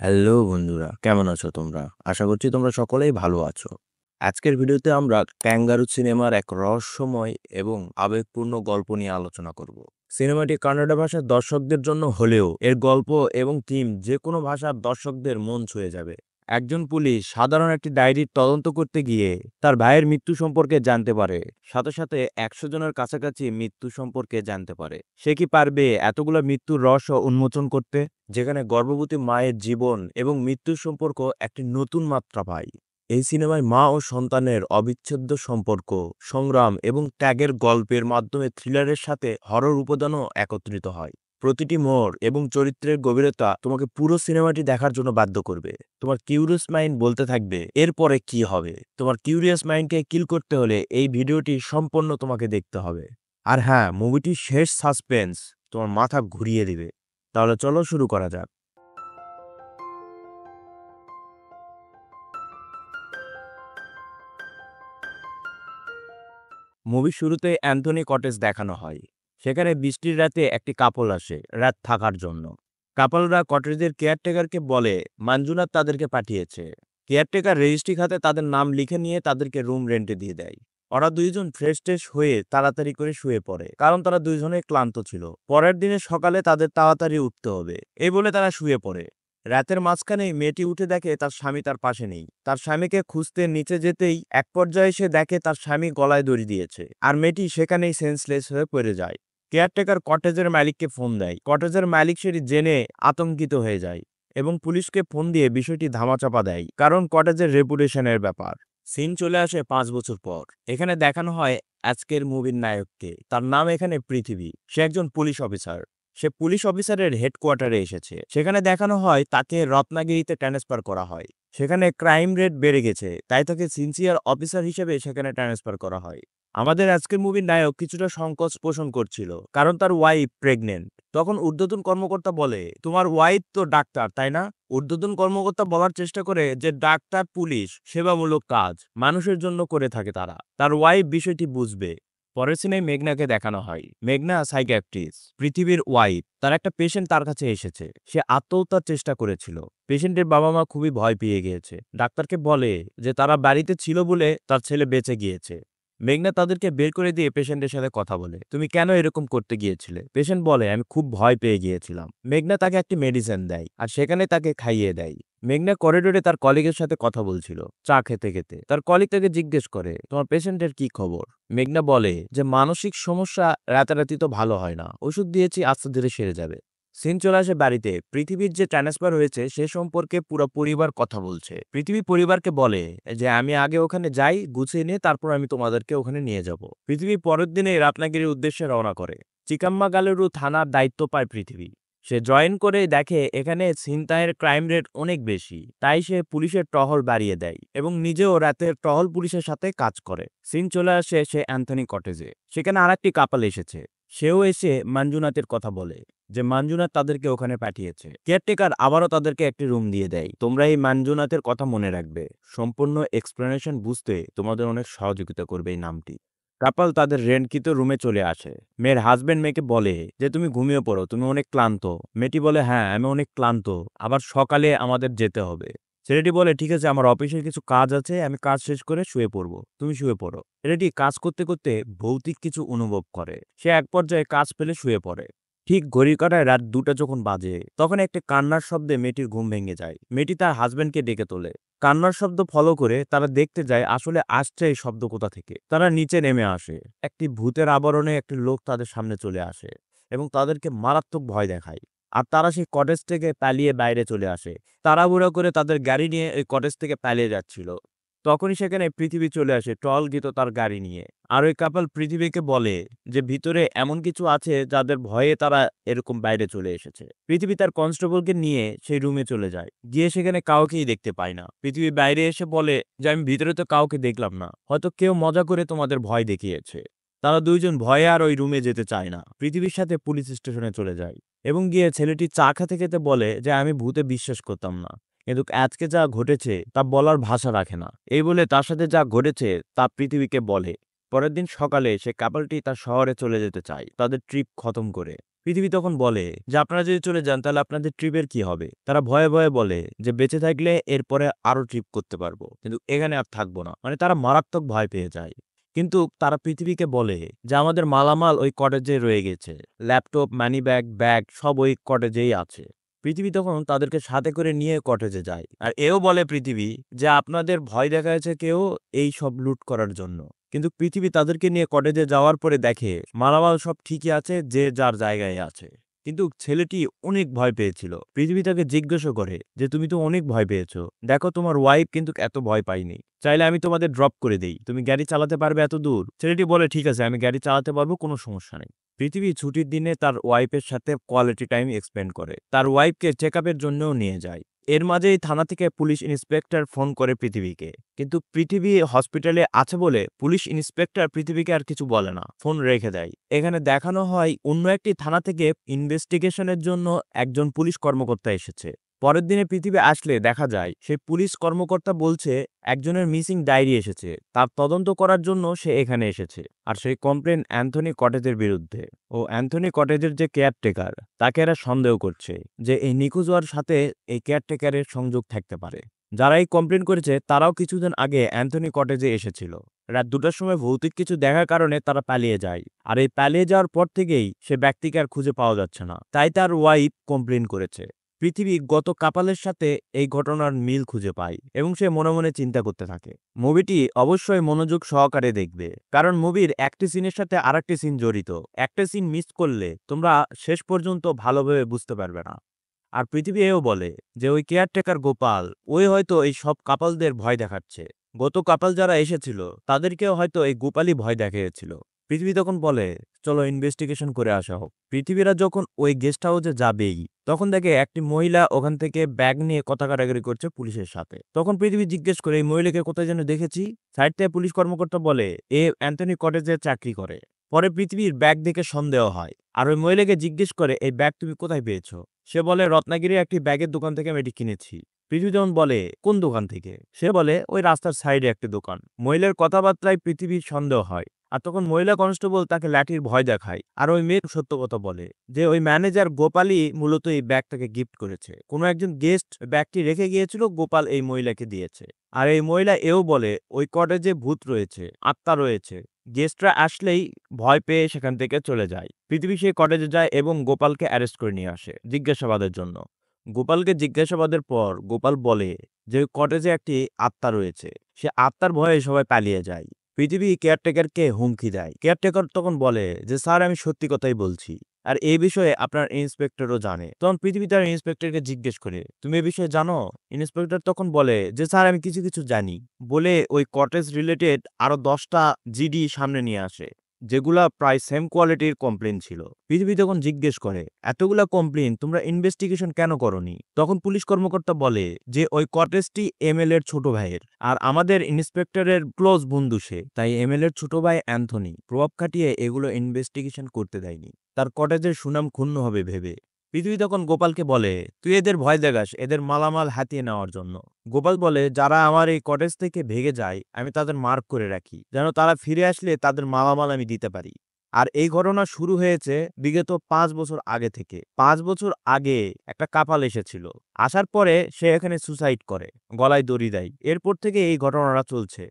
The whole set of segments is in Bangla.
হ্যালো বন্ধুরা, কেমন আছো তোমরা? আশা করছি তোমরা সকলেই ভালো আছো। আজকের ভিডিওতে আমরা ক্যাঙ্গারু সিনেমার এক রহস্যময় এবং আবেগপূর্ণ গল্প নিয়ে আলোচনা করব। সিনেমাটি কানাডা ভাষার দর্শকদের জন্য হলেও এর গল্প এবং থিম যে কোনো ভাষার দর্শকদের মন ছুঁয়ে যাবে। একজন পুলিশ সাধারণ একটি ডায়েরির তদন্ত করতে গিয়ে তার ভাইয়ের মৃত্যু সম্পর্কে জানতে পারে, সাথে সাথে 100 জনের কাছাকাছি মৃত্যু সম্পর্কে জানতে পারে। সে কি পারবে এতগুলো মৃত্যুর রহস্য উন্মোচন করতে? যেখানে গর্ভবতী মায়ের জীবন এবং মৃত্যুর সম্পর্ক একটি নতুন মাত্রা পায়। এই সিনেমায় মা ও সন্তানের অবিচ্ছেদ্য সম্পর্ক, সংগ্রাম এবং ত্যাগের গল্পের মাধ্যমে থ্রিলারের সাথে হরর উপাদানও একত্রিত হয়। প্রতিটি মোড় এবং চরিত্রের গভীরতা তোমাকে পুরো সিনেমাটি দেখার জন্য বাধ্য করবে। তোমার কিউরিয়াস মাইন্ড বলতে থাকবে এরপরে কি হবে। তোমার কিউরিয়াস মাইন্ডকে কিল করতে হলে এই ভিডিওটি সম্পূর্ণ তোমাকে দেখতে হবে। আর হ্যাঁ, মুভিটির শেষ সাসপেন্স তোমার মাথা ঘুরিয়ে দিবে। তাহলে চলো শুরু করা যাক। মুভির শুরুতে অ্যান্থনি কটেজ দেখানো হয়। সেখানে বৃষ্টির রাতে একটি কাপল আসে রাত থাকার জন্য। কাপলরা কটেজের কেয়ারটেকারকে বলে মঞ্জুনাথ তাদেরকে পাঠিয়েছে। কেয়ারটেকার রেজিস্ট্রি খাতে তাদের নাম লিখে নিয়ে তাদেরকে রুম রেন্টে দিয়ে দেয়। ওরা দুইজন ফ্রেশ ট্রেশ হয়ে তাড়াতাড়ি করে শুয়ে পড়ে, কারণ তারা দুইজনে ক্লান্ত ছিল। পরের দিনে সকালে তাদের তাড়াতাড়ি উঠতে হবে, এই বলে তারা শুয়ে পড়ে। রাতের মাঝখানেই মেয়েটি উঠে দেখে তার স্বামী তার পাশে নেই। তার স্বামীকে খুঁজতে নিচে যেতেই এক পর্যায়ে সে দেখে তার স্বামী গলায় দড়ি দিয়েছে, আর মেয়েটি সেখানেই সেন্সলেস হয়ে পড়ে যায়। কেয়ারটেকার কটেজের মালিককে ফোন দেয়। কটেজের মালিক সেটি জেনে আতঙ্কিত হয়ে যায় এবং পুলিশকে ফোন দিয়ে বিষয়টি ধামাচাপা দেয়, কারণ কটেজের রেপুটেশনের ব্যাপার। সিন চলে আসে 5 বছর পর। এখানে দেখানো হয় আজকের মুভির নায়ককে। তার নাম এখানে পৃথিবী। সে একজন পুলিশ অফিসার। সে পুলিশ অফিসারের হেডকোয়ার্টারে এসেছে। সেখানে দেখানো হয় তাকে রত্নাগিরিতে ট্রান্সফার করা হয়। সেখানে ক্রাইম রেট বেড়ে গেছে, তাই তাকে সিনসিয়ার অফিসার হিসেবে সেখানে ট্রান্সফার করা হয়। আমাদের আজকের মুভির নায়ক কিছুটা সংকোচ পোষণ করছিল, কারণ তার ওয়াইফ প্রেগনেন্ট। তখন ঊর্ধ্বতন কর্মকর্তা বলে, তোমার ওয়াইফ তো ডাক্তার, তাই না? ঊর্ধ্বতন কর্মকর্তা বলার চেষ্টা করে যে ডাক্তার, পুলিশ সেবামূলক কাজ মানুষের জন্য করে থাকে তারা। তার ওয়াইফ বিষয়টি বুঝবে। পরের সিনে মেঘনাকে দেখানো হয়। মেঘনা সাইকিয়াট্রিস্ট, পৃথিবীর ওয়াইফ। তার একটা পেশেন্ট তার কাছে এসেছে। সে আত্মহত্যার চেষ্টা করেছিল। পেশেন্টের বাবা মা খুবই ভয় পেয়ে গিয়েছে। ডাক্তারকে বলে যে তারা বাড়িতে ছিল বলে তার ছেলে বেঁচে গিয়েছে। মেঘনা তাদেরকে বের করে দিয়ে পেশেন্টের সাথে কথা বলে, তুমি কেন এরকম করতে গিয়েছিলে? পেশেন্ট বলে, আমি খুব ভয় পেয়ে গিয়েছিলাম। মেঘনা তাকে একটি মেডিসিন দেয় আর সেখানে তাকে খাইয়ে দেয়। মেঘনা করিডোরে তার কলিগের সাথে কথা বলছিল চা খেতে খেতে। তার কলিগ তাকে জিজ্ঞেস করে, তোমার পেশেন্টের কি খবর? মেঘনা বলে যে মানসিক সমস্যা রাতারাতি তো ভালো হয় না, ওষুধ দিয়েছি, আস্তে ধীরে সেরে যাবে। সিন চলে আসে বাড়িতে। পৃথিবীর যে ট্রান্সফার হয়েছে সে সম্পর্কে পুরো পরিবার কথা বলছে। পৃথিবী পরিবারকে বলে যে আমি আগে ওখানে যাই, গুছিয়ে নিয়ে তারপর আমি তোমাদেরকে ওখানে নিয়ে যাব। পৃথিবী পরের দিনে রত্নাগিরির উদ্দেশ্যে রওনা করে। চিকাম্মাগালুরু থানার দায়িত্ব পায় পৃথিবী। সে জয়েন করে দেখে এখানে ছিনতাইয়ের ক্রাইম রেট অনেক বেশি, তাই সে পুলিশের টহল বাড়িয়ে দেয় এবং নিজেও রাতের টহল পুলিশের সাথে কাজ করে। সিন চলে আসে সে অ্যান্থনি কটেজে। সেখানে আরেকটি কাপল এসেছে। সেও এসে মঞ্জুনাথের কথা বলে যে মঞ্জুনাথ তাদেরকে ওখানে পাঠিয়েছে। কেয়ারটেকার আবারও তাদেরকে একটি রুম দিয়ে দেয়। তোমরা এই মঞ্জুনাথের কথা মনে রাখবে। সম্পূর্ণ এক্সপ্লেনেশন বুঝতে তোমাদের অনেক সহযোগিতা করবে এই নামটি। কাপাল তাদের রেন্টকৃত রুমে চলে আসে। মেয়ের হাজবেন্ড মেয়েকে বলে যে তুমি ঘুমিয়ে পড়ো, তুমি অনেক ক্লান্ত। মেয়েটি বলে, হ্যাঁ আমি অনেক ক্লান্ত, আবার সকালে আমাদের যেতে হবে। ছেলেটি বলে, ঠিক আছে, আমার অফিসের কিছু কাজ আছে, আমি কাজ শেষ করে শুয়ে পড়বো, তুমি শুয়ে পড়ো। ছেলেটি কাজ করতে করতে ভৌতিক কিছু অনুভব করে। সে এক পর্যায়ে কাজ ফেলে শুয়ে পড়ে। ঠিক ঘড়ির কাঁটায় রাত 2টা যখন বাজে, তখন একটা কান্নার শব্দে মেয়েটির ঘুম ভেঙে যায়। মেয়েটি তার হাজবেন্ডকে ডেকে তোলে। কান্নার শব্দ ফলো করে তারা দেখতে যায় আসলে আসছে এই শব্দ কোথা থেকে। তারা নিচে নেমে আসে। একটি ভূতের আবরণে একটি লোক তাদের সামনে চলে আসে এবং তাদেরকে মারাত্মক ভয় দেখায়। আর তারা সেই কটেজ থেকে পালিয়ে বাইরে চলে আসে। তাড়াহুড়ো করে তাদের গাড়ি নিয়ে ওই কটেজ থেকে পালিয়ে যাচ্ছিল। তখনই সেখানে পৃথিবী চলে আসে টল দিত তার গাড়ি নিয়ে। আর ওই কাপল পৃথিবীকে বলে যে ভিতরে এমন কিছু আছে যাদের ভয়ে তারা এরকম বাইরে চলে এসেছে। পৃথিবী তার কনস্টেবলকে নিয়ে সেই রুমে চলে যায়। গিয়ে সেখানে কাউকেই দেখতে পায় না। পৃথিবী বাইরে এসে বলে যে আমি ভিতরে তো কাউকে দেখলাম না, হয়তো কেউ মজা করে তোমাদের ভয় দেখিয়েছে। তারা দুইজন ভয়ে আর ওই রুমে যেতে চায় না। পৃথিবীর সাথে পুলিশ স্টেশনে চলে যায় এবং গিয়ে ছেলেটি চা খেতে খেতে বলে যে আমি ভূতে বিশ্বাস করতাম না, কিন্তু আজকে যা ঘটেছে তা বলার ভাষা রাখে না। এই বলে তার সাথে যা ঘটেছে তা পৃথিবীকে বলে। পরের দিন সকালে সে কাপলটি তার শহরে চলে যেতে চায় তাদের ট্রিপ খতম করে। পৃথিবী তখন বলে যে আপনারা যদি চলে যান তাহলে আপনাদের ট্রিপের কি হবে? তারা ভয়ে ভয়ে বলে যে বেঁচে থাকলে এরপরে আরো ট্রিপ করতে পারবো, কিন্তু এখানে আর থাকবো না। মানে তারা মারাত্মক ভয় পেয়ে যায়। কিন্তু তারা পৃথিবীকে বলে যে আমাদের মালামাল ওই কটেজে রয়ে গেছে, ল্যাপটপ, মানি ব্যাগ, ব্যাগ সব ওই কটেজেই আছে। পৃথিবী তখন তাদেরকে সাথে করে নিয়ে কটেজে যায়, আর এও বলে পৃথিবী যে আপনাদের ভয় দেখাচ্ছে কেউ এই সব লুট করার জন্য। কিন্তু পৃথিবী তাদেরকে নিয়ে কটেজে যাওয়ার পরে দেখে মালামাল সব ঠিকই আছে, যে যার জায়গায় আছে। কিন্তু ছেলেটি অনেক ভয় পেয়েছিল। পৃথিবী তাকে জিজ্ঞাসা করে যে তুমি তো অনেক ভয় পেয়েছো, দেখো তোমার ওয়াইফ কিন্তু এত ভয় পায়নি, চাইলে আমি তোমাদের ড্রপ করে দেই, তুমি গাড়ি চালাতে পারবে এত দূর? ছেলেটি বলে ঠিক আছে, আমি গাড়ি চালাতে পারবো, কোনো সমস্যা নেই। পৃথিবী ছুটির দিনে তার ওয়াইফের সাথে কোয়ালিটি টাইম এক্সপেন্ড করে, তার ওয়াইফকে চেক আপের জন্যও নিয়ে যায়। এর মাঝেই থানা থেকে পুলিশ ইন্সপেক্টর ফোন করে পৃথিবীকে, কিন্তু পৃথিবী হসপিটালে আছে বলে পুলিশ ইন্সপেক্টর পৃথিবীকে আর কিছু বলে না, ফোন রেখে দেয়। এখানে দেখানো হয় অন্য একটি থানা থেকে ইনভেস্টিগেশনের জন্য একজন পুলিশ কর্মকর্তা এসেছে। পরের দিনে পৃথিবী আসলে দেখা যায় সেই পুলিশ কর্মকর্তা বলছে একজনের মিসিং ডায়েরি এসেছে, তার তদন্ত করার জন্য সে এখানে এসেছে। আর সেই কমপ্লেন অ্যান্থনি কটেজের বিরুদ্ধে। ও অ্যান্থনি কটেজের যে কেয়ারটেকার, তাকে এরা সন্দেহ করছে যে এই নিখোঁজ হওয়ার সাথে এই কেয়ারটেকারের সংযোগ থাকতে পারে। যারা এই কমপ্লেন করেছে তারাও কিছুদিন আগে অ্যান্থনি কটেজে এসেছিল। রাত 2টার সময় ভৌতিক কিছু দেখার কারণে তারা পালিয়ে যায়। আর এই পালিয়ে যাওয়ার পর থেকেই সে ব্যক্তিকে আর খুঁজে পাওয়া যাচ্ছে না, তাই তার ওয়াইফ কমপ্লেন করেছে। পৃথিবী গত কাপালের সাথে এই ঘটনার মিল খুঁজে পায় এবং সে মনে মনে চিন্তা করতে থাকে। মুভিটি অবশ্যই মনোযোগ সহকারে দেখবে, কারণ মুভির একটি সিনের সাথে আরেকটি সিন জড়িত। একটা সিন মিস করলে তোমরা শেষ পর্যন্ত ভালোভাবে বুঝতে পারবে না। আর পৃথিবী এও বলে যে ওই কেয়ারটেকার গোপাল, ওই হয়তো এই সব কাপালদের ভয় দেখাচ্ছে। গত কাপাল যারা এসেছিল তাদেরকেও হয়তো এই গোপালই ভয় দেখিয়েছিল। পৃথিবী তখন বলে চলো ইনভেস্টিগেশন করে আসা হোক। পৃথিবীরা যখন ওই গেস্ট হাউসে যাবেই তখন দেখে একটি মহিলা ওখান থেকে ব্যাগ নিয়ে কথা কাটাকাটি করছে পুলিশের সাথে। তখন পৃথিবী জিজ্ঞেস করে এই মহিলাকে কোথায় যেন দেখেছি। সাইড থেকে পুলিশ কর্মকর্তা বলে এ অ্যান্থনি কটেজে চাকরি করে। পরে পৃথিবীর ব্যাগ দেখে সন্দেহ হয়, আর ওই মহিলাকে জিজ্ঞেস করে এই ব্যাগ তুমি কোথায় পেয়েছো। সে বলে রত্নাগিরির একটি ব্যাগের দোকান থেকে আমি এটি কিনেছি। পৃথিবী যখন বলে কোন দোকান থেকে, সে বলে ওই রাস্তার সাইডে একটি দোকান। মহিলার কথাবার্তায় পৃথিবীর সন্দেহ হয়। আর তখন মহিলা কনস্টেবল তাকে লাঠির ভয় দেখায়, আর ওই মেয়ে সত্য কথা বলে যে ওই ম্যানেজার গোপালই মূলত এই ব্যাগটাকে গিফট করেছে। কোনো একজন গেস্ট ব্যাগটি রেখে গিয়েছিল, গোপাল এই মহিলাকে দিয়েছে। আর এই মহিলা এও বলে ওই কটেজে ভূত রয়েছে, আত্মা রয়েছে, গেস্টরা আসলেই ভয় পেয়ে সেখান থেকে চলে যায়। পৃথিবী সেই কটেজে যায় এবং গোপালকে অ্যারেস্ট করে নিয়ে আসে জিজ্ঞাসাবাদের জন্য। গোপালকে জিজ্ঞাসাবাদের পর গোপাল বলে যে ওই কটেজে একটি আত্মা রয়েছে, সে আত্মার ভয়ে সবাই পালিয়ে যায়। পৃথিবী কেয়ারটেকারকে হুমকি দেয়। কেয়ারটেকার তখন বলে যে স্যার আমি সত্যি কথাই বলছি, আর এই বিষয়ে আপনার ইন্সপেক্টরও জানে। তখন পৃথিবী তার ইন্সপেক্টরকে জিজ্ঞেস করে তুমি এই বিষয়ে জানো? ইন্সপেক্টর তখন বলে যে স্যার আমি কিছু কিছু জানি, বলে ওই কটেজ রিলেটেড আরো 10টা জিডি সামনে নিয়ে আসে, যেগুলা প্রায় সেম কোয়ালিটির কমপ্লেন ছিল। পৃথিবী তখন জিজ্ঞেস করে এতগুলা কমপ্লেন তোমরা ইনভেস্টিগেশন কেন করনি? তখন পুলিশ কর্মকর্তা বলে যে ওই কটেজটি এমএল এর ছোট ভাইয়ের, আর আমাদের ইন্সপেক্টরের ক্লোজ বন্ধু সে, তাই এমএল এর ছোট ভাই অ্যান্থনি প্রভাব খাটিয়ে এগুলো ইনভেস্টিগেশন করতে দেয়নি, তার কটেজের সুনাম ক্ষুণ্ণ হবে ভেবে। পৃথিবী তখন গোপালকে বলে তুই এদের ভয় দেখাস এদের মালামাল হাতিয়ে নেওয়ার জন্য। গোপাল বলে যারা আমার এই কটেজ থেকে ভেগে যায় আমি তাদের মার্ক করে রাখি, যেন তারা ফিরে আসলে তাদের মালামাল আমি দিতে পারি। আর এই ঘটনা শুরু হয়েছে বিগত 5 বছর আগে থেকে। 5 বছর আগে একটা কাপাল এসেছিল, আসার পরে সে এখানে সুসাইড করে, গলায় দড়ি দেয়। এরপর থেকে এই ঘটনাটা চলছে,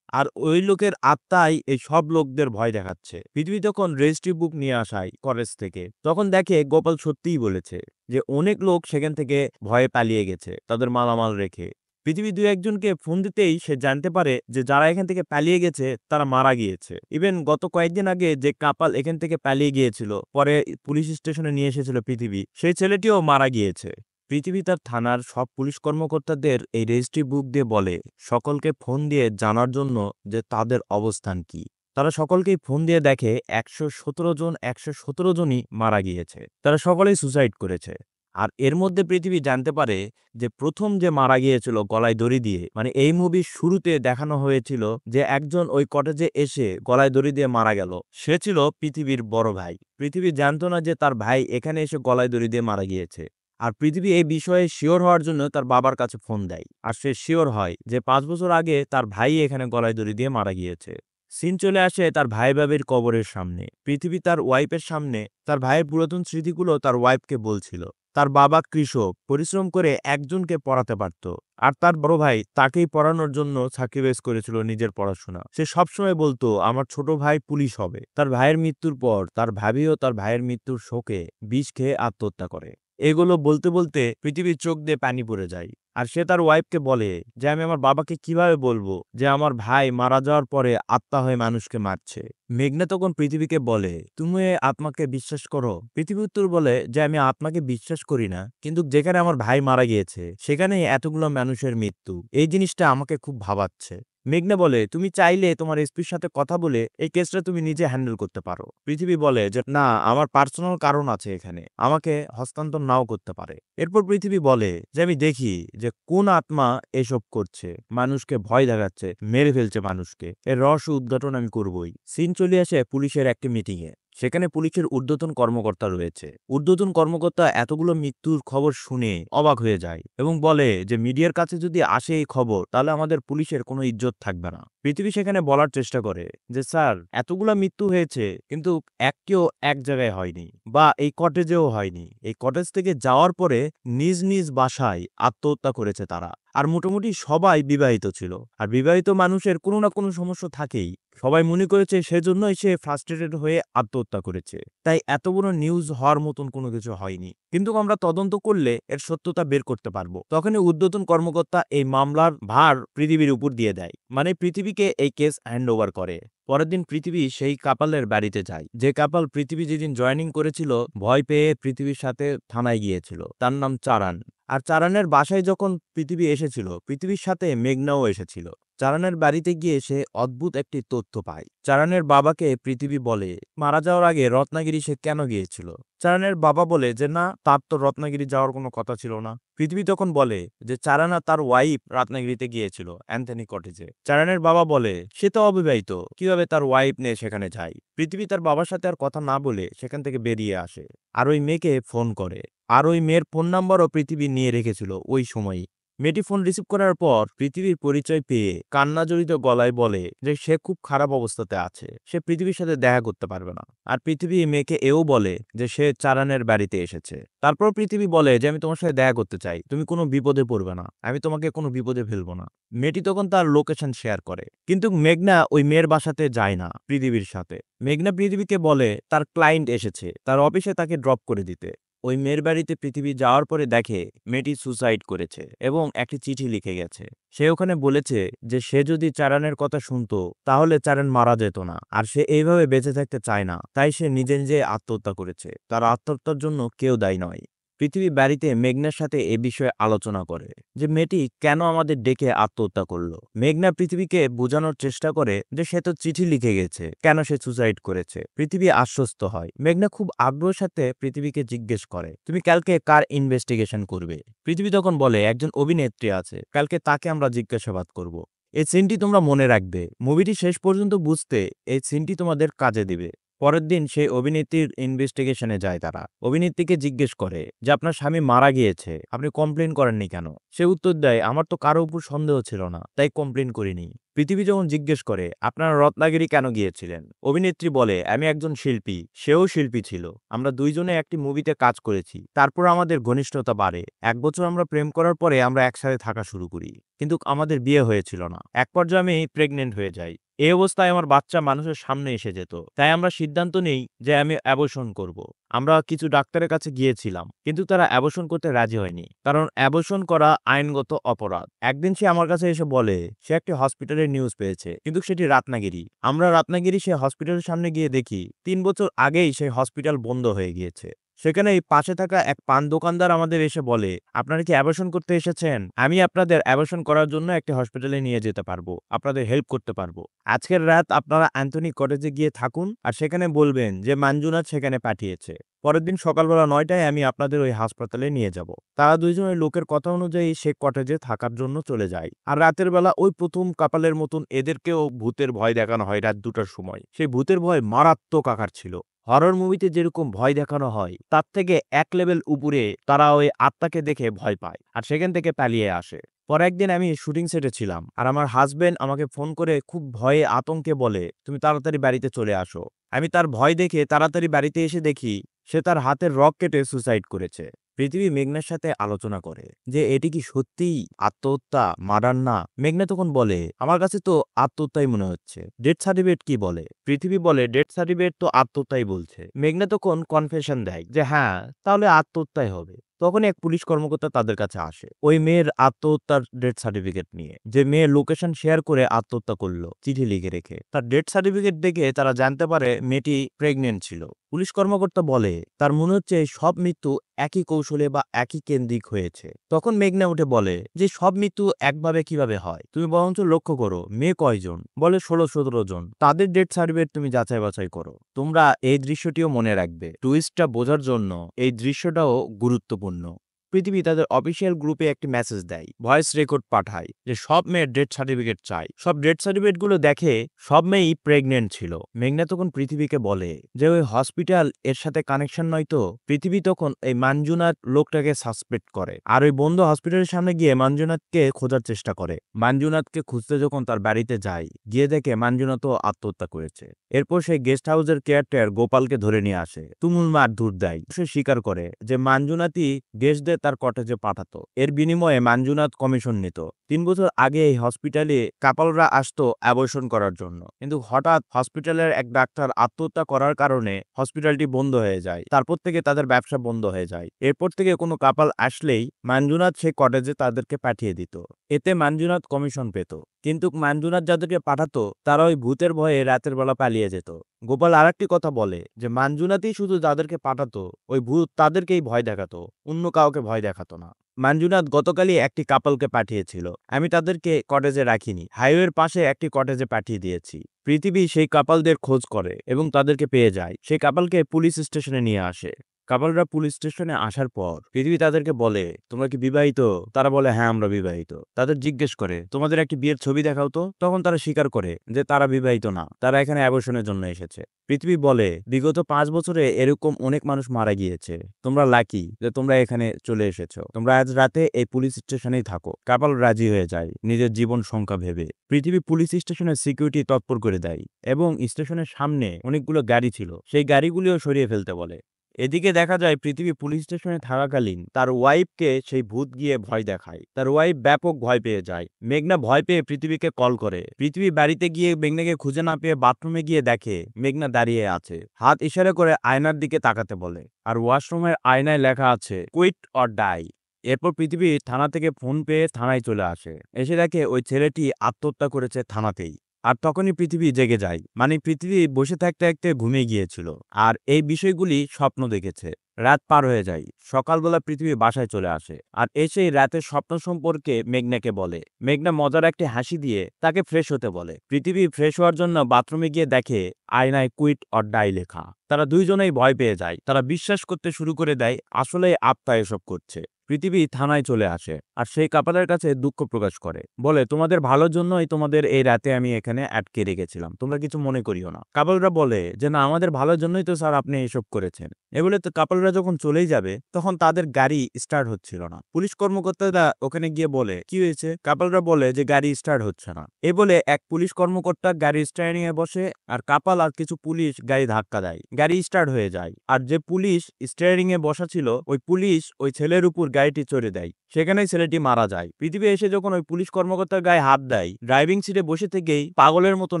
আর ওই লোকের আত্মাই এই সব লোকদের ভয় দেখাচ্ছে। পৃথিবী তখন রেজিস্ট্রি বুক নিয়ে আসায় কলেজ থেকে, তখন দেখে গোপাল সত্যিই বলেছে যে অনেক লোক সেখান থেকে ভয়ে পালিয়ে গেছে তাদের মালামাল রেখে। পৃথিবী 2-1জনকে ফোন দিতেই সে জানতে পারে যে যারা এখান থেকে পালিয়ে গেছে তারা মারা গিয়েছে। ইভেন গত কয়েকদিন আগে যে কাপাল এখান থেকে পালিয়ে গিয়েছিল, পরে পুলিশ স্টেশনে নিয়ে এসেছিল পৃথিবী, সেই ছেলেটিও মারা গিয়েছে। পৃথিবী তার থানার সব পুলিশ কর্মকর্তাদের এই রেজিস্ট্রি বুক দিয়ে বলে সকলকে ফোন দিয়ে জানার জন্য যে তাদের অবস্থান কি। তারা সকলকেই ফোন দিয়ে দেখে 117 জনই মারা গিয়েছে, তারা সকলেই সুসাইড করেছে। আর এর মধ্যে পৃথিবী জানতে পারে যে প্রথম যে মারা গিয়েছিল গলায় দড়ি দিয়ে, মানে এই মুভির শুরুতে দেখানো হয়েছিল যে একজন ওই কটেজে এসে গলায় দড়ি দিয়ে মারা গেল, সে ছিল পৃথিবীর বড় ভাই। পৃথিবী জানতো না যে তার ভাই এখানে এসে গলায় দড়ি দিয়ে মারা গিয়েছে। আর পৃথিবী এই বিষয়ে শিওর হওয়ার জন্য তার বাবার কাছে ফোন দেয়, আর সে শিওর হয় যে 5 বছর আগে তার ভাই এখানে গলায় দড়ি দিয়ে মারা গিয়েছে। সিন চলে আসে তার ভাই ভাবির কবরের সামনে। পৃথিবী তার ওয়াইফের সামনে তার ভাইয়ের পুরাতন স্মৃতিগুলো তার ওয়াইফকে বলছিল। তার বাবা কৃষক, পরিশ্রম করে একজনকে পড়াতে পারত। আর তার বড় ভাই তাকেই পড়ানোর জন্য স্যাক্রিফাইস করেছিল নিজের পড়াশোনা। সে সবসময় বলতো আমার ছোট ভাই পুলিশ হবে। তার ভাইয়ের মৃত্যুর পর তার ভাবিও তার ভাইয়ের মৃত্যুর শোকে বিষ খেয়ে আত্মহত্যা করে। এগুলো বলতে বলতে পৃথিবীর চোখ দিয়ে পানি পড়ে যায়। আর সে তার ওয়াইফকে বলে যে আমি আমার বাবাকে কিভাবে বলবো যে আমার ভাই মারা যাওয়ার পরে আত্মা হয়ে মানুষকে মারছে। মেঘনা তখন পৃথিবীকে বলে তুমি এই আত্মাকে বিশ্বাস করো? পৃথিবী উত্তর বলে যে আমি আত্মাকে বিশ্বাস করি না, কিন্তু যেখানে আমার ভাই মারা গিয়েছে সেখানে এতগুলো মানুষের মৃত্যু, এই জিনিসটা আমাকে খুব ভাবাচ্ছে। মেঘনা বলে তুমি চাইলে তোমার এসপির সাথে কথা বলে এই কেসটা তুমি নিজে হ্যান্ডেল করতে পারো। পৃথিবী বলে যে না, আমার পার্সোনাল কারণ আছে, এখানে আমাকে হস্তান্তর নাও করতে পারে। এরপর পৃথিবী বলে যে আমি দেখি যে কোন আত্মা এসব করছে, মানুষকে ভয় দেখাচ্ছে, মেরে ফেলছে মানুষকে, এর রহস্য উদ্ঘাটন আমি করবই। সিন চলে আসে পুলিশের একটি মিটিং এ। সেখানে পুলিশের ঊর্ধ্বতন কর্মকর্তা রয়েছে। ঊর্ধ্বতন কর্মকর্তা এতগুলো মৃত্যুর খবর শুনে অবাক হয়ে যায় এবং বলে যে মিডিয়ার কাছে যদি আসে এই খবর তাহলে আমাদের পুলিশের কোনো ইজ্জত থাকবে না। পৃথিবী সেখানে বলার চেষ্টা করে যে স্যার, এতগুলা মৃত্যু হয়েছে কিন্তু একটিও এক জায়গায় হয়নি, বা এই কটেজেও হয়নি। এই কটেজ থেকে যাওয়ার পরে নিজ নিজ বাসায় আত্মহত্যা করেছে তারা। আর মোটামুটি সবাই বিবাহিত ছিল। আর বিবাহিত মানুষের কোনো না কোনো সমস্যা থাকেই। সবাই মনে করেছে সেজন্যই সে ফ্রাস্ট্রেটেড হয়ে আত্মহত্যা করেছে। তাই এত বড় নিউজ হওয়ার মতন কোনো কিছু হয়নি, কিন্তু আমরা তদন্ত করলে এর সত্যতা বের করতে পারবো। তখনই ঊর্ধ্বতন কর্মকর্তা এই মামলার ভার পৃথিবীর উপর দিয়ে দেয়, মানে পৃথিবীকে এই কেস হ্যান্ড ওভার করে। পরের দিন পৃথিবী সেই কাপালের বাড়িতে যায়, যে কাপাল পৃথিবী যেদিন জয়েনিং করেছিল ভয় পেয়ে পৃথিবীর সাথে থানায় গিয়েছিল। তার নাম চারান। আর চারানের বাসায় যখন পৃথিবী এসেছিল, পৃথিবীর সাথে মেঘনাও এসেছিল। চারানের বাড়িতে গিয়ে সে অদ্ভুত একটি তথ্য পায়। চারানের বাবাকে পৃথিবী বলে মারা যাওয়ার আগে রত্নাগিরি সে কেন গিয়েছিল। চারানের বাবা বলে যে না, তার তো রত্নাগিরি যাওয়ার কোনো কথা ছিল না। পৃথিবী তখন বলে যে চারানা তার ওয়াইফ রত্নাগিরিতে গিয়েছিল অ্যান্থনি কটেজে। চারানের বাবা বলে সে তো অবিবাহিত, কিভাবে তার ওয়াইফ নিয়ে সেখানে যায়। পৃথিবী তার বাবার সাথে আর কথা না বলে সেখান থেকে বেরিয়ে আসে আর ওই মেয়েকে ফোন করে। আর ওই মেয়ের ফোন নাম্বারও পৃথিবী নিয়ে রেখেছিল ওই সময়ই। মেয়েটি ফোন রিসিভ করার পর পৃথিবীর পরিচয় পেয়ে কান্নাজড়িত গলায় বলে যে সে খুব খারাপ অবস্থাতে আছে, সে পৃথিবীর সাথে দেখা করতে পারবে না। আর পৃথিবী মেয়েকে এও বলে যে সে চারানের বাড়িতে এসেছে। তারপর পৃথিবী বলে যে আমি তোমার সাথে দেখা করতে চাই, তুমি কোনো বিপদে পড়বে না, আমি তোমাকে কোনো বিপদে ফেলবো না। মেয়েটি তখন তার লোকেশন শেয়ার করে, কিন্তু মেঘনা ওই মেয়ের বাসাতে যায় না পৃথিবীর সাথে। মেঘনা পৃথিবীকে বলে তার ক্লায়েন্ট এসেছে তার অফিসে তাকে ড্রপ করে দিতে। ওই মেয়ের বাড়িতে পৃথিবী যাওয়ার পরে দেখে মেয়েটি সুসাইড করেছে এবং একটি চিঠি লিখে গেছে। সে ওখানে বলেছে যে সে যদি চারানের কথা শুনতো তাহলে চারান মারা যেত না, আর সে এইভাবে বেঁচে থাকতে চায় না, তাই সে নিজে নিজে আত্মহত্যা করেছে। তার আত্মহত্যার জন্য কেউ দায়ী নয়। পৃথিবী বাড়িতে মেঘনার সাথে এ বিষয়ে আলোচনা করে যে মেয়েটি কেন আমাদের ডেকে আত্মহত্যা করলো। মেঘনা পৃথিবীকে বোঝানোর চেষ্টা করে যে সে তো চিঠি লিখে গেছে, কেন সে সুসাইড করেছে। পৃথিবী আশ্বস্ত হয়। মেঘনা খুব আগ্রহের সাথে পৃথিবীকে জিজ্ঞেস করে তুমি কালকে কার ইনভেস্টিগেশন করবে। পৃথিবী তখন বলে একজন অভিনেত্রী আছে, কালকে তাকে আমরা জিজ্ঞাসাবাদ করব। এই সিনটি তোমরা মনে রাখবে, মুভিটি শেষ পর্যন্ত বুঝতে এই সিনটি তোমাদের কাজে দিবে। পরের দিন সেই অভিনেত্রীর ইনভেস্টিগেশনে যায় তারা। অভিনেত্রীকে জিজ্ঞেস করে যে আপনার স্বামী মারা গিয়েছে, আপনি কমপ্লেন করেননি কেন। সে উত্তর দেয় আমার তো কারো উপর সন্দেহ ছিল না, তাই কমপ্লেন করিনি। পৃথিবী যখন জিজ্ঞেস করে আপনারা রত্নাগিরি কেন গিয়েছিলেন, অভিনেত্রী বলে আমি একজন শিল্পী, সেও শিল্পী ছিল, আমরা দুইজনে একটি মুভিতে কাজ করেছি, তারপর আমাদের ঘনিষ্ঠতা বাড়ে। 1 বছর আমরা প্রেম করার পরে আমরা একসাথে থাকা শুরু করি, কিন্তু আমাদের বিয়ে হয়েছিল না। এক পর্যায়ে আমি প্রেগনেন্ট হয়ে যাই। এই অবস্থায় আমার বাচ্চা মানুষের সামনে এসে যেত, তাই আমরা সিদ্ধান্ত নেই যে আমি অ্যাবর্শন করব। আমরা কিছু ডাক্তারের কাছে গিয়েছিলাম, কিন্তু তারা অ্যাবর্শন করতে রাজি হয়নি, কারণ অ্যাবর্শন করা আইনগত অপরাধ। একদিন সে আমার কাছে এসে বলে সে একটি হসপিটালের নিউজ পেয়েছে, কিন্তু সেটি রাত্নাগিরি। আমরা রাত্নাগিরি সে হসপিটালের সামনে গিয়ে দেখি 3 বছর আগেই সেই হসপিটাল বন্ধ হয়ে গিয়েছে। সেখানে এই পাশে থাকা এক পান দোকানদার আমাদের এসে বলে আপনারা কি অ্যাবর্শন করতে এসেছেন? আমি আপনাদের অ্যাবর্শন করার জন্য একটি হসপিটালে নিয়ে যেতে পারবো, আপনাদের হেল্প করতে পারবো। আজকের রাত আপনারা অ্যান্থনি কটেজে গিয়ে থাকুন আর সেখানে বলবেন যে মাঞ্জুনাথ সেখানে পাঠিয়েছে। পরের দিন সকালবেলা 9টায় আমি আপনাদের ওই হাসপাতালে নিয়ে যাব। তারা দুইজন ওই লোকের কথা অনুযায়ী সে কটেজে থাকার জন্য চলে যায়। আর রাতের বেলা ওই প্রথম কাপালের মতন এদেরকেও ভূতের ভয় দেখানো হয় রাত 2টার সময়। সেই ভূতের ভয় মারাত্মক আকার ছিল। হরর মুভিতে যেরকম ভয় দেখানো হয় তার থেকে এক লেভেল উপরে তারা ওই আত্মাকে দেখে ভয় পায় আর সেখান থেকে পালিয়ে আসে। পরে একদিন আমি শুটিং সেটে ছিলাম আর আমার হাজবেন্ড আমাকে ফোন করে খুব ভয়ে আতঙ্কে বলে, তুমি তাড়াতাড়ি বাড়িতে চলে আসো। আমি তার ভয় দেখে তাড়াতাড়ি বাড়িতে এসে দেখি সে তার হাতের রগ কেটে সুসাইড করেছে। পৃথিবী মেঘনার সাথে আলোচনা করে যে এটি কি সত্যিই আত্মহত্যা, মার্ডার না? মেঘনা তখন বলে, আমার কাছে তো আত্মহত্যাই মনে হচ্ছে। ডেথ সার্টিফিকেট কি বলে? পৃথিবী বলে, ডেথ সার্টিফিকেট তো আত্মহত্যাই বলছে। মেঘনা তখন কনফেশন দেয় যে হ্যাঁ, তাহলে আত্মহত্যাই হবে। তখনই এক পুলিশ কর্মকর্তা তাদের কাছে আসে ওই মেয়ের আত্মহত্যার ডেথ সার্টিফিকেট নিয়ে, যে মেয়ের লোকেশন শেয়ার করে আত্মহত্যা করলো চিঠি লিখে রেখে। তার ডেথ সার্টিফিকেট দেখে তারা জানতে পারে মেয়েটি প্রেগনেন্ট ছিল। পুলিশ কর্মকর্তা বলে, তার মনে হচ্ছে এই সব মৃত্যু একই কৌশলে বা একই কেন্দ্রিক হয়েছে। তখন মেঘনা উঠে বলে যে সব মৃত্যু একভাবে কিভাবে হয়, তুমি বরঞ্চ লক্ষ্য করো মেয়ে কয়জন। বলে 16-17 জন। তাদের ডেথ সার্টিফিকেট তুমি যাচাই বাছাই করো। তোমরা এই দৃশ্যটিও মনে রাখবে, টুইস্টটা বোঝার জন্য এই দৃশ্যটাও গুরুত্বপূর্ণ। পৃথিবী তাদের অফিসিয়াল গ্রুপে একটি মেসেজ দেয়, ভয়েস রেকর্ড পাঠায় যে সব মেয়ের ডেথ সার্টিফিকেট চাই। সব ডেথ সার্টিফিকেট গুলো দেখে সব মেয়েই প্রেগনেন্ট ছিল। মেঘনা তখন পৃথিবীকে বলে যে ওই হসপিটাল এর সাথে কানেকশন নয় তো? পৃথিবী তখন এই মানজুনাথ লোকটাকে সাসপেক্ট করে আর ওই বন্ধ হসপিটালের সামনে গিয়ে মানজুনাথকে খোঁজার চেষ্টা করে। মানজুনাথকে খুঁজতে যখন তার বাড়িতে যায়, গিয়ে দেখে মানজুনাথও আত্মহত্যা করেছে। এরপর সেই গেস্ট হাউসের কেয়ারটেকার গোপালকে ধরে নিয়ে আসে, তুমুল মারধর দেয়। সে স্বীকার করে যে মানজুনাথই গেস্টদের তার কটেজে পাঠাতো, এর বিনিময়ে মানজুনাথ কমিশন নিত। 3 বছর আগে এই হসপিটালে কাপলরা আসতো অ্যাবর্শন করার জন্য, কিন্তু হঠাৎ হসপিটালের এক ডাক্তার আত্মহত্যা করার কারণে হসপিটালটি বন্ধ হয়ে যায়। তারপর থেকে তাদের ব্যবসা বন্ধ হয়ে যায়। এরপর থেকে কোনো কাপাল আসলেই মানজুনাথ সেই কটেজে তাদেরকে পাঠিয়ে দিত। এতে মানজুনাথ কমিশন পেত। কিন্তু মানজুনাথ যাদেরকে পাঠাতো তারা ওই ভূতের ভয়ে রাতের বেলা পালিয়ে যেত। গোপাল আরেকটি কথা বলে যে মানজুনাথই শুধু যাদেরকে পাঠাতো ওই ভূত তাদেরকেই ভয় দেখাতো, অন্য কাউকে ভয় দেখাতো না। মানজুনাথ গতকালই একটি কাপলকে পাঠিয়েছিল, আমি তাদেরকে কটেজে রাখিনি, হাইওয়ের পাশে একটি কটেজে পাঠিয়ে দিয়েছি। পৃথিবী সেই কাপলদের খোঁজ করে এবং তাদেরকে পেয়ে যায়। সেই কাপলকে পুলিশ স্টেশনে নিয়ে আসে। কাপলরা পুলিশ স্টেশনে আসার পর পৃথিবী তাদেরকে বলে, তোমরা কি বিবাহিত? তারা বলে হ্যাঁ, আমরা বিবাহিত। তাদের জিজ্ঞেস করে, তোমাদের একটি বিয়ের ছবি দেখাও তো। তখন তারা স্বীকার করে যে তারা বিবাহিত না, তারা এখানে অ্যাবর্শনের জন্য এসেছে। পৃথিবী বলে, বিগত 5 বছরে এরকম অনেক মানুষ মারা গিয়েছে, তোমরা লাকি যে তোমরা এখানে চলে এসেছো, তোমরা আজ রাতে এই পুলিশ স্টেশনেই থাকো। কাপাল রাজি হয়ে যায় নিজের জীবন সংখ্যা ভেবে। পৃথিবী পুলিশ স্টেশনের সিকিউরিটি তৎপর করে দেয় এবং স্টেশনের সামনে অনেকগুলো গাড়ি ছিল, সেই গাড়িগুলিও সরিয়ে ফেলতে বলে। এদিকে দেখা যায় পৃথিবী পুলিশ স্টেশনে থাকাকালীন তার ওয়াইফকে সেই ভূত গিয়ে ভয় দেখায়। তার ওয়াইফ ব্যাপক ভয় পেয়ে যায়। মেঘনা ভয় পেয়ে পৃথিবীকে কল করে। পৃথিবী বাড়িতে গিয়ে মেঘনাকে খুঁজে না পেয়ে বাথরুমে গিয়ে দেখে মেঘনা দাঁড়িয়ে আছে, হাত ইশারা করে আয়নার দিকে তাকাতে বলে। আর ওয়াশরুমের আয়নায় লেখা আছে কুইট অর ডাই। এরপর পৃথিবী থানা থেকে ফোন পেয়ে থানায় চলে আসে। এসে দেখে ওই ছেলেটি আত্মহত্যা করেছে থানাতেই। আর তখনই পৃথিবী জেগে যায়, মানে পৃথিবী বসে থাকতে থাকতে ঘুমিয়ে গিয়েছিল আর এই বিষয়গুলি স্বপ্ন দেখেছে। রাত পার হয়ে যায়। সকালবেলা পৃথিবী বাসায় চলে আসে আর এসেই রাতের স্বপ্ন সম্পর্কে মেঘনাকে বলে। মেঘনা মজার একটি হাসি দিয়ে তাকে ফ্রেশ হতে বলে। পৃথিবী ফ্রেশ হওয়ার জন্য বাথরুমে গিয়ে দেখে আয়নায় কুইট অর ডাই লেখা। তারা দুইজনেই ভয় পেয়ে যায়। তারা বিশ্বাস করতে শুরু করে দেয় আসলেই আত্মা এসব করছে। পৃথিবী থানায় চলে আসে আর সেই কাপালের কাছে দুঃখ প্রকাশ করে, বলে তোমাদের ভালোর জন্যই তোমাদের এই রাতে আমি এখানে আটকে রেখেছিলাম, তোমরা কিছু মনে করিও না। কাপালরা বলে যে না, আমাদের ভালোর জন্যই তো স্যার আপনি এসব করেছেন। এ বলে তো কাপালরা যখন চলেই যাবে তখন তাদের গাড়ি স্টার্ট হচ্ছিল না। পুলিশ কর্মকর্তারা ওখানে গিয়ে বলে কি হয়েছে? কাপালরা বলে যে গাড়ি স্টার্ট হচ্ছে না। এ বলে এক পুলিশ কর্মকর্তা গাড়ি স্টার্টিং এ বসে আর কাপাল আর কিছু পুলিশ গাড়ি ধাক্কা দেয়, গাড়ি স্টার্ট হয়ে যায়। আর যে পুলিশ স্টিয়ারিং এ বসা ছিল ওই পুলিশ ওই ছেলের উপর গাড়িটি চড়ে দেয়, সেখানেই ছেলেটি মারা যায়। পৃথিবী এসে যখন ওই পুলিশ কর্মকর্তার গায়ে হাত দেয়, ড্রাইভিং সিটে বসে থেকেই পাগলের মতন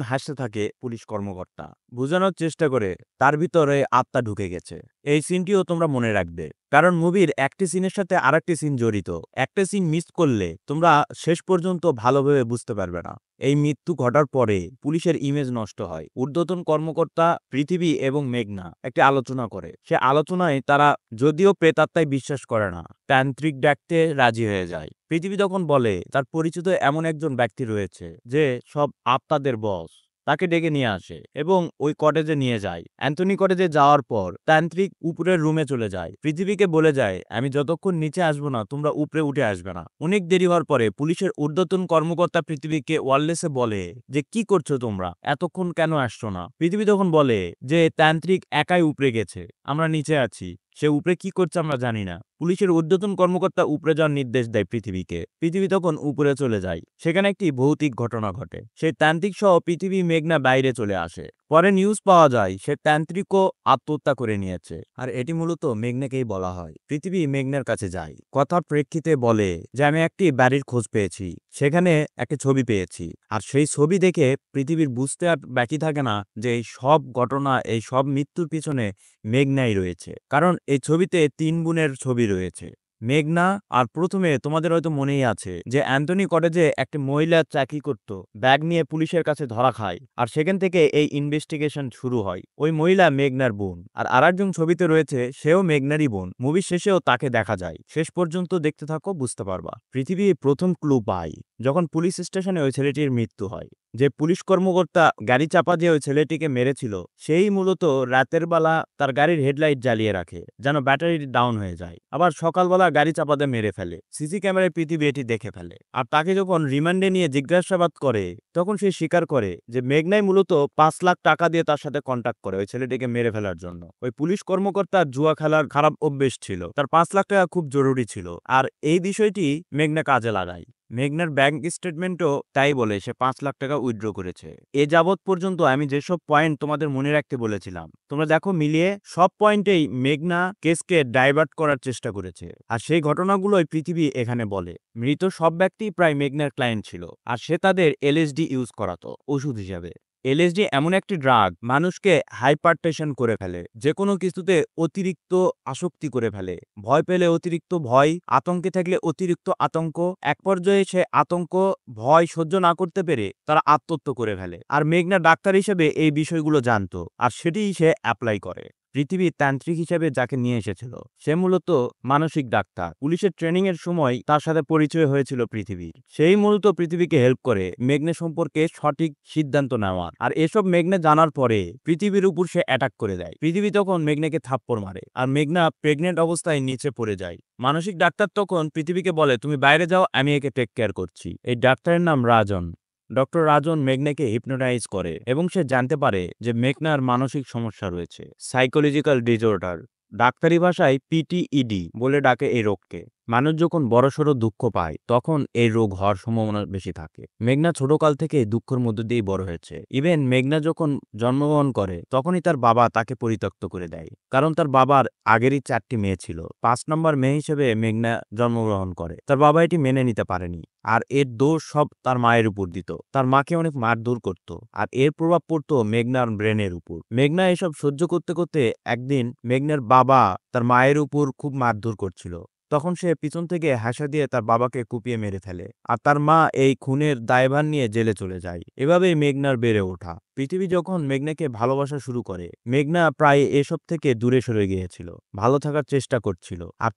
হাসতে থাকে পুলিশ কর্মকর্তা, বোঝানোর চেষ্টা করে তার ভিতরে আত্মা ঢুকে গেছে। এই সিনটিও তোমরা মনে রাখবে, কারণ মুভির একটি সিনের সাথে আরেকটি সিন জড়িত। একটা সিন মিস করলে তোমরা শেষ পর্যন্ত ভালোভাবে বুঝতে পারবে না। এই মৃত্যু ঘটার পরে পুলিশের ইমেজ নষ্ট হয়। ঊর্ধ্বতন কর্মকর্তা পৃথিবী এবং মেঘনা একটি আলোচনা করে। সে আলোচনায় তারা যদিও প্রেতাত্মায় বিশ্বাস করে না, তান্ত্রিক ডাকতে রাজি হয়ে যায়। পৃথিবী তখন বলে তার পরিচিত এমন একজন ব্যক্তি রয়েছে যে সব আত্মাদের বস। তাকে ডেকে নিয়ে আসে এবং ওই কটেজে নিয়ে যায়। অ্যান্থনি কটেজে যাওয়ার পর তান্ত্রিক উপরের রুমে চলে যায়, পৃথিবীকে বলে যায় আমি যতক্ষণ নিচে আসবো না তোমরা উপরে উঠে আসবে না। অনেক দেরি হওয়ার পরে পুলিশের ঊর্ধ্বতন কর্মকর্তা পৃথিবীকে ওয়্যারলেসে বলে যে কি করছো তোমরা, এতক্ষণ কেন আসছো না? পৃথিবী তখন বলে যে তান্ত্রিক একাই উপরে গেছে, আমরা নিচে আছি, সে উপরে কি করছে আমরা জানি না। পুলিশের ঊর্ধ্বতন কর্মকর্তা উপরে যাওয়ার নির্দেশ দেয় পৃথিবীকে। পৃথিবী তখন উপরে চলে যায়। সেখানে একটি ভৌতিক ঘটনা ঘটে। সেই তান্ত্রিক সহ পৃথিবী মেঘনা বাইরে চলে আসে। পরে নিউজ পাওয়া যায় সে তান্ত্রিকও আত্মহত্যা করে নিয়েছে। আর এটি মূলত মেঘনাকেই বলা হয়। পৃথিবী মেঘনার কাছে যায়, কথার প্রেক্ষিতে বলে যে আমি একটি বাড়ির খোঁজ পেয়েছি, সেখানে একটা ছবি পেয়েছি। আর সেই ছবি দেখে পৃথিবীর বুঝতে আর বাকি থাকে না যে এই সব ঘটনা, এই সব মৃত্যুর পিছনে মেঘনাই রয়েছে। কারণ এই ছবিতে ৩ বোনের ছবি রয়েছে, মেঘনা। আর প্রথমে তোমাদের হয়তো মনেই আছে যে অ্যান্থনি কটেজে একটি মহিলা চাকরি করত, ব্যাগ নিয়ে পুলিশের কাছে ধরা খায়, আর সেখান থেকে এই ইনভেস্টিগেশন শুরু হয়। ওই মহিলা মেঘনার বোন। আর আরেকজন ছবিতে রয়েছে, সেও মেঘনারই বোন। মুভির শেষেও তাকে দেখা যায়। শেষ পর্যন্ত দেখতে থাকো, বুঝতে পারবা। পৃথিবী প্রথম ক্লু পায় যখন পুলিশ স্টেশনে ওই ছেলেটির মৃত্যু হয়। যে পুলিশ কর্মকর্তা গাড়ি চাপা দিয়ে ওই ছেলেটিকে মেরেছিল, সেই মূলত রাতের বেলা তার গাড়ির হেডলাইট জ্বালিয়ে রাখে যেন ব্যাটারি ডাউন হয়ে যায়, আবার সকালবেলা গাড়ি চাপা দিয়ে মেরে ফেলে। সিসি ক্যামেরায় পৃথিবী এটি দেখে ফেলে। আর তাকে যখন রিমান্ডে নিয়ে জিজ্ঞাসাবাদ করে তখন সে স্বীকার করে যে মেঘনাই মূলত ৫ লাখ টাকা দিয়ে তার সাথে কন্ট্যাক্ট করে ওই ছেলেটিকে মেরে ফেলার জন্য। ওই পুলিশ কর্মকর্তার জুয়া খেলার খারাপ অভ্যেস ছিল, তার ৫ লাখ টাকা খুব জরুরি ছিল। আর এই বিষয়টি মেঘনা কাজে লাগায়। মেঘনার ব্যাংক স্টেটমেন্টও তাই বলে সে ৫ লাখ টাকা উইথড্র করেছে। এ যাবৎ পর্যন্ত আমি যেসব পয়েন্ট তোমাদের মনে রাখতে বলেছিলাম, তোমরা দেখো মিলিয়ে সব পয়েন্টেই মেঘনা কেসকে ডাইভার্ট করার চেষ্টা করেছে। আর সেই ঘটনাগুলোই পৃথিবী এখানে বলে। মৃত সব ব্যক্তি প্রায় মেঘনার ক্লায়েন্ট ছিল, আর সে তাদের এলএসডি ইউজ করাতো ওষুধ হিসাবে। এলএসডি এমন একটি ড্রাগ মানুষকে হাইপারটেনশন করে ফেলে, যে কোনো কিছুতে অতিরিক্ত আসক্তি করে ফেলে। ভয় পেলে অতিরিক্ত ভয়, আতঙ্কে থাকলে অতিরিক্ত আতঙ্ক, এক পর্যায়ে সে আতঙ্ক ভয় সহ্য না করতে পেরে তারা আত্মহত্যা করে ফেলে। আর মেঘনা ডাক্তার হিসেবে এই বিষয়গুলো জানতো, আর সেটিই সে অ্যাপ্লাই করে। পৃথিবীর তান্ত্রিক হিসেবে যাকে নিয়ে এসেছিল সে মূলত মানসিক ডাক্তার। পুলিশের ট্রেনিং এর সময় তার সাথে পরিচয় হয়েছিল পৃথিবীর। সেই মূলত পৃথিবীকে হেল্প করে মেঘনা সম্পর্কে সঠিক সিদ্ধান্ত নেওয়ার। আর এসব মেঘনা জানার পরে পৃথিবীর উপর সে অ্যাটাক করে দেয়। পৃথিবী তখন মেঘনাকে থাপ্পড় মারে, আর মেঘনা প্রেগনেন্ট অবস্থায় নিচে পড়ে যায়। মানসিক ডাক্তার তখন পৃথিবীকে বলে তুমি বাইরে যাও, আমি একে টেক কেয়ার করছি। এই ডাক্তারের নাম রাজন। ডক্টর রাজন মেঘনাকে হিপনোটাইজ করে এবং সে জানতে পারে যে মেঘনার মানসিক সমস্যা রয়েছে, সাইকোলজিক্যাল ডিসঅর্ডার। ডাক্তারি ভাষায় পিটিইডি বলে ডাকে এই রোগকে। মানুষ যখন বড়সড় দুঃখ পায় তখন এই রোগ হওয়ার সম্ভাবনা বেশি থাকে। মেঘনা ছোটকাল থেকে দুঃখের মধ্য দিয়েই বড় হয়েছে। ইভেন মেঘনা যখন জন্মগ্রহণ করে তখনই তার বাবা তাকে পরিত্যক্ত করে দেয়, কারণ তার বাবার আগেরই ৪টি মেয়ে ছিল। ৫ নম্বর মেয়ে হিসেবে মেঘনা জন্মগ্রহণ করে। তার বাবা এটি মেনে নিতে পারেনি, আর এর দোষ সব তার মায়ের উপর দিত। তার মাকে অনেক মারধর করত, আর এর প্রভাব পড়তো মেঘনার ব্রেনের উপর। মেঘনা এসব সহ্য করতে করতে একদিন মেঘনার বাবা তার মায়ের উপর খুব মারধর করছিল। তখন সে পিছন থেকে হাসা দিয়ে তার বাবাকে কুপিয়ে মেরে ফেলে, আর তার মা এই খুনের দায়ভার নিয়ে জেলে চলে যায়। এভাবেই মেঘনার বেড়ে ওঠা। পৃথিবী যখন মেঘনাকে ভালোবাসা শুরু করে, মেঘনা প্রায় এসব থেকে দূরে সরে গিয়েছিল, ভালো থাকার চেষ্টা করছিল। আর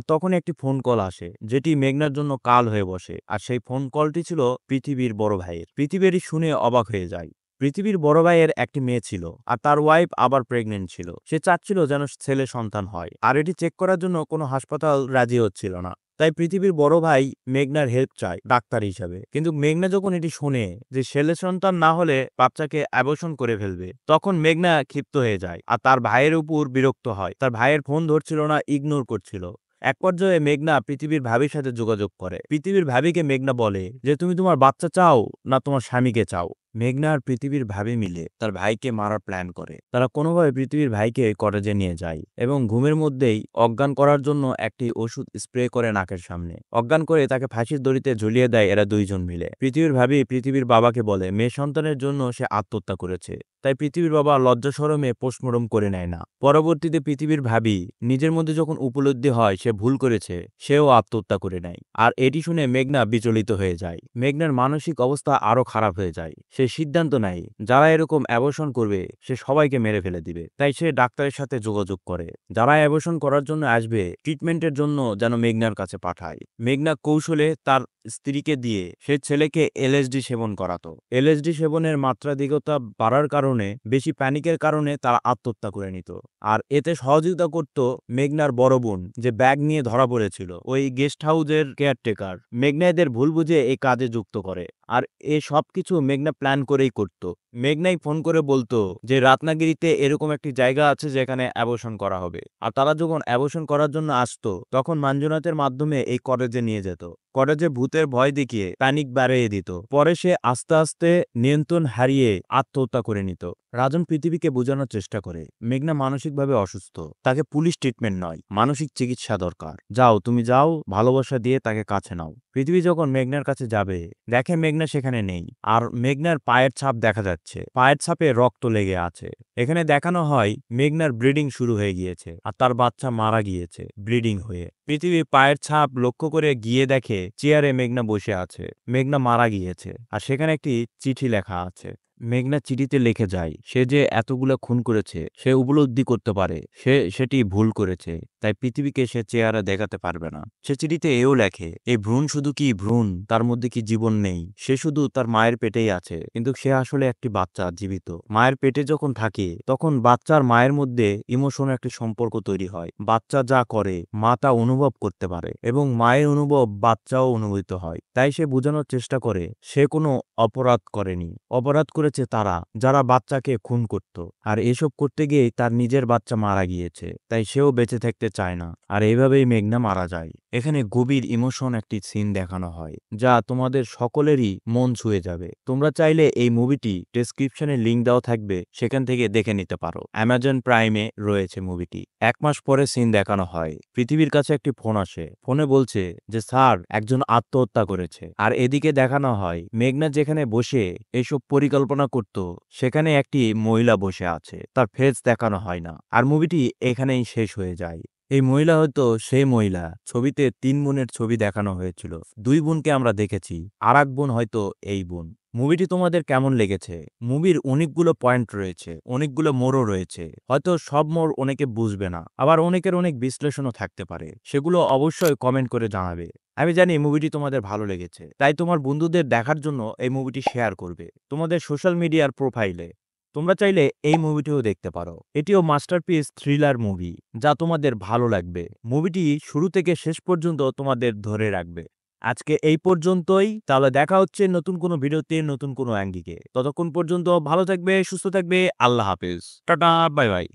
তখনই একটি ফোন কল আসে, যেটি মেঘনার জন্য কাল হয়ে বসে। আর সেই ফোন কলটি ছিল পৃথিবীর বড় ভাইয়ের। পৃথিবীরই শুনে অবাক হয়ে যায়। পৃথিবীর বড় ভাইয়ের একটি মেয়ে ছিল, আর তার ওয়াইফ আবার প্রেগনেন্ট ছিল। সে চাচ্ছিল যেন ছেলে সন্তান হয়, আর এটি চেক করার জন্য কোনো হাসপাতাল রাজি হচ্ছিল না। তাই পৃথিবীর বড় ভাই মেঘনার হেল্প চায় ডাক্তার হিসাবে। কিন্তু মেঘনা যখন এটি শোনে যে ছেলে সন্তান না হলে বাচ্চাকে অ্যাবর্শন করে ফেলবে, তখন মেঘনা ক্ষিপ্ত হয়ে যায় আর তার ভাইয়ের উপর বিরক্ত হয়। তার ভাইয়ের ফোন ধরছিল না, ইগনোর করছিল। এক পর্যায়ে মেঘনা পৃথিবীর ভাবির সাথে যোগাযোগ করে। পৃথিবীর ভাবিকে মেঘনা বলে যে তুমি তোমার বাচ্চা চাও না তোমার স্বামীকে চাও। মেঘনা আর পৃথিবীর ভাবি মিলে তার ভাইকে মারার প্ল্যান করে। তারা কোনোভাবে পৃথিবীর ভাইকে কটেজে নিয়ে যায় এবং ঘুমের মধ্যেই অজ্ঞান করার জন্য একটি ওষুধ স্প্রে করে নাকের সামনে। অজ্ঞান করে তাকে ফাঁসির দড়িতে ঝুলিয়ে দেয় এরা দুইজন মিলে। পৃথিবীর ভাবি পৃথিবীর বাবাকে বলে মেয়ে সন্তানের জন্য সে আত্মহত্যা করেছে। তাই পৃথিবীর বাবা লজ্জা শরমে পোস্টমর্টম করে নেয় না। পরবর্তীতে পৃথিবীর ভাবি নিজের মধ্যে যখন উপলব্ধি হয় সে ভুল করেছে, সেও আত্মহত্যা করে নেয়। আর এটি শুনে মেঘনা বিচলিত হয়ে যায়। মেঘনার মানসিক অবস্থা আরো খারাপ হয়ে যায়। সে সিদ্ধান্ত নেয় যারা এরকম অ্যাবর্শন করবে সে সবাইকে মেরে ফেলে দিবে। তাই সে ডাক্তারের সাথে যোগাযোগ করে, যারা অ্যাবর্শন করার জন্য আসবে ট্রিটমেন্টের জন্য যেন মেঘনার কাছে পাঠায়। মেঘনা কৌশলে তার স্ত্রীকে দিয়ে সে ছেলেকে এলএসডি সেবন করাতো। এলএসডি সেবনের মাত্রাধিকতা বাড়ার কারণে বেশি প্যানিকের কারণে তারা আত্মহত্যা করে নিত। আর এতে সহযোগিতা করত মেঘনার বড় বোন, যে ব্যাগ নিয়ে ধরা পড়েছিল, ওই গেস্ট হাউসের কেয়ারটেকার। মেঘনা এদের ভুল বুঝে এই কাজে যুক্ত করে। আর এ সবকিছু মেঘনা প্ল্যান করেই করত। মেঘনাই ফোন করে বলতো যে রাত্নাগিরিতে এরকম একটি জায়গা আছে যেখানে অ্যাবর্শন করা হবে। আর তারা যখন অ্যাবর্শন করার জন্য আসতো তখন মঞ্জুনাথের মাধ্যমে এই কটেজে নিয়ে যেত। কটেজে ভূতের ভয় দেখিয়ে প্যানিক বাড়িয়ে দিত। পরে সে আস্তে আস্তে নিয়ন্ত্রণ হারিয়ে আত্মহত্যা করে নিত। রাজন পৃথিবীকে বোঝানোর চেষ্টা করে মেঘনা মানসিকভাবে অসুস্থ, তাকে পুলিশ ট্রিটমেন্ট নয়, মানসিক চিকিৎসা দরকার। যাও, তুমি যাও, ভালোবাসা দিয়ে তাকে কাছে নাও। পৃথিবী যখন মেঘনার কাছে যাবে দেখে মেঘনা সেখানে নেই, আর মেঘনার পায়ের ছাপ দেখা যাচ্ছে, পায়ের ছাপে রক্ত লেগে আছে। এখানে দেখানো হয় মেঘনার ব্লিডিং শুরু হয়ে গিয়েছে আর তার বাচ্চা মারা গিয়েছে ব্লিডিং হয়ে। পৃথিবী পায়ের ছাপ লক্ষ্য করে গিয়ে দেখে চেয়ারে মেঘনা বসে আছে, মেঘনা মারা গিয়েছে, আর সেখানে একটি চিঠি লেখা আছে। মেঘনা চিঠিতে লিখে যায় সে যে এতগুলো খুন করেছে সে উপলব্ধি করতে পারে সে সেটি ভুল করেছে, তাই পৃথিবীকে সে চেহারা দেখাতে পারবে না। সে চিঠিতে এও লেখে এই ভ্রূণ শুধু কি ভ্রূণ, তার মধ্যে কি জীবন নেই, সে শুধু তার মায়ের পেটেই আছে, কিন্তু সে আসলে একটি বাচ্চা জীবিত। মায়ের পেটে যখন থাকে তখন বাচ্চার মায়ের মধ্যে ইমোশনের একটি সম্পর্ক তৈরি হয়। বাচ্চা যা করে মা তা অনুভব করতে পারে এবং মায়ের অনুভব বাচ্চাও অনুভূত হয়। তাই সে বোঝানোর চেষ্টা করে সে কোনো অপরাধ করেনি, অপরাধ করেছে তারা যারা বাচ্চাকে খুন করত। আর এসব করতে গিয়েই তার নিজের বাচ্চা মারা গিয়েছে, তাই সেও বেঁচে থাকতে চায় না। আর এইভাবেই মেঘনা মারা যায়। এখানে গভীর ইমোশন একটি সিন দেখানো হয় যা তোমাদের সকলেরই মন ছুঁয়ে যাবে। তোমরা চাইলে এই মুভিটি ডেসক্রিপশনে লিংক দেওয়া থাকবে, সেখান থেকে দেখে নিতে পারো। অ্যামাজন প্রাইমে রয়েছে মুভিটি। 1 মাস পরে সিন দেখানো হয় পৃথিবীর কাছে একটি ফোন আসে, ফোনে বলছে যে স্যার একজন আত্মহত্যা করেছে। আর এদিকে দেখানো হয় মেঘনা যেখানে বসে এসব পরিকল্পনা করত সেখানে একটি মহিলা বসে আছে, তার ফেস দেখানো হয় না। আর মুভিটি এখানেই শেষ হয়ে যায়। এই মহিলা হয়তো সেই মহিলা, ছবিতে 3 বোনের ছবি দেখানো হয়েছিল, 2 বোনকে আমরা দেখেছি, আর এক বোন হয়তো এই বোন। মুভিটি তোমাদের কেমন লেগেছে? মুভির অনেকগুলো পয়েন্ট রয়েছে, অনেকগুলো মোড়ও রয়েছে, হয়তো সব মোড় অনেকে বুঝবে না, আবার অনেকের অনেক বিশ্লেষণও থাকতে পারে, সেগুলো অবশ্যই কমেন্ট করে জানাবে। আমি জানি মুভিটি তোমাদের ভালো লেগেছে, তাই তোমার বন্ধুদের দেখার জন্য এই মুভিটি শেয়ার করবে তোমাদের সোশ্যাল মিডিয়ার প্রোফাইলে। তোমরা চাইলে এই মুভিটিও দেখতে পারো। এটিও মাস্টারপিস থ্রিলার মুভি যা তোমাদের ভালো লাগবে। মুভিটি শুরু থেকে শেষ পর্যন্ত তোমাদের ধরে রাখবে। আজকে এই পর্যন্তই, তাহলে দেখা হচ্ছে নতুন কোনো ভিডিওতে নতুন কোনো অ্যাঙ্গিকে। ততক্ষণ পর্যন্ত ভালো থাকবে, সুস্থ থাকবে। আল্লাহ হাফেজ, টাটা, বাই বাই।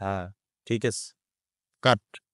হ্যাঁ, ঠিক আছে, কাট।